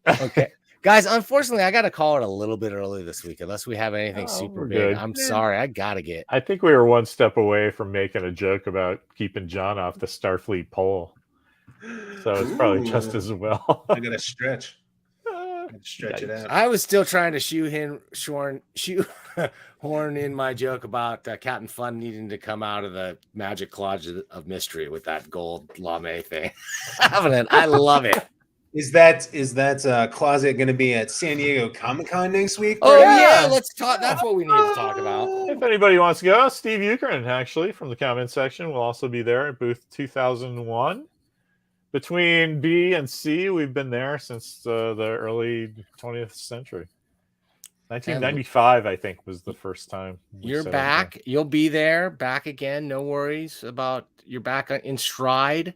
Okay. Guys, unfortunately, I got to call it a little bit early this week, unless we have anything super big. Good. I'm sorry. I got to get. I think we were one step away from making a joke about keeping John off the Starfleet poll. So it's probably just as well. I got to stretch. Stretch it out. I was still trying to shoehorn in my joke about Captain Fun needing to come out of the magic closet of mystery with that gold lame thing. I love it. Is that closet going to be at San Diego Comic-Con next week? Oh yeah, let's talk. That's what we need to talk about. If anybody wants to go, Steve Euchrin actually from the comment section will also be there at booth 2001. Between B and C, we've been there since the early 20th century. 1995, I think, was the first time. You're back. You'll be there, back again. No worries about you're back in stride.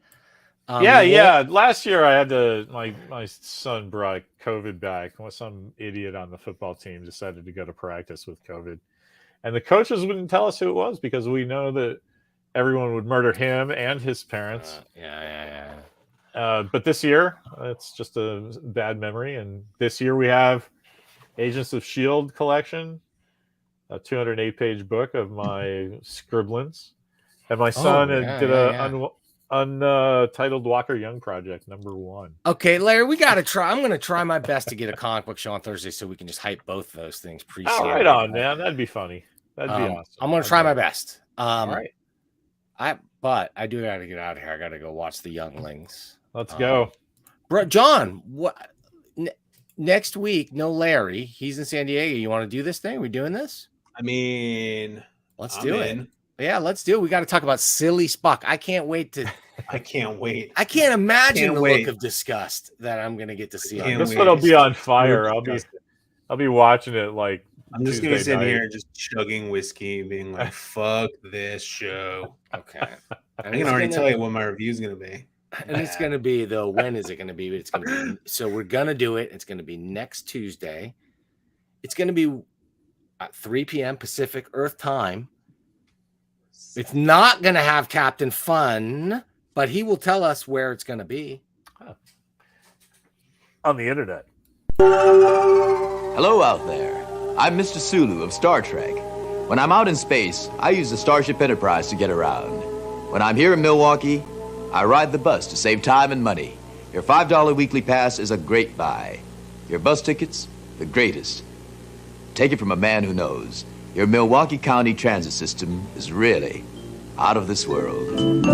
Yeah. Last year, I had my son brought COVID back. Some idiot on the football team decided to go to practice with COVID. And the coaches wouldn't tell us who it was because we know that everyone would murder him and his parents. But this year, it's just a bad memory. And this year we have Agents of S.H.I.E.L.D. collection, a 208-page book of my scribblings. And my son did a untitled Walker Young project, #1. Okay, Larry, we got to try. I'm going to try my best to get a comic book show on Thursday so we can just hype both those things pre-sale. Right on, man. That'd be funny. That'd be awesome. I'm going to try my best. All right. But I do got to get out of here. I got to go watch the Younglings. Let's go. Bro, John, what next week? No Larry. He's in San Diego. You want to do this thing? We doing this? I mean, let's do it. Yeah, let's do it. We got to talk about silly Spock. I can't wait to. I can't wait. I can't imagine the look of disgust that I'm going to get to see. This one will be on fire. I'll be watching it like. I'm just going to sit here just chugging whiskey, being like, "Fuck this show." Okay. I can already tell you what my review is going to be. And it's going to be, though, when is it going to be? It's going to be, so we're going to do it. It's going to be next Tuesday. It's going to be at 3 p.m. Pacific Earth time. It's not going to have Captain Fun, but he will tell us where it's going to be. On the internet. Hello out there. I'm Mr. Sulu of Star Trek. When I'm out in space, I use the Starship Enterprise to get around. When I'm here in Milwaukee, I ride the bus to save time and money. Your $5 weekly pass is a great buy. Your bus tickets, the greatest. Take it from a man who knows. Your Milwaukee County transit system is really out of this world.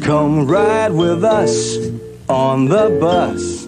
Come ride with us on the bus.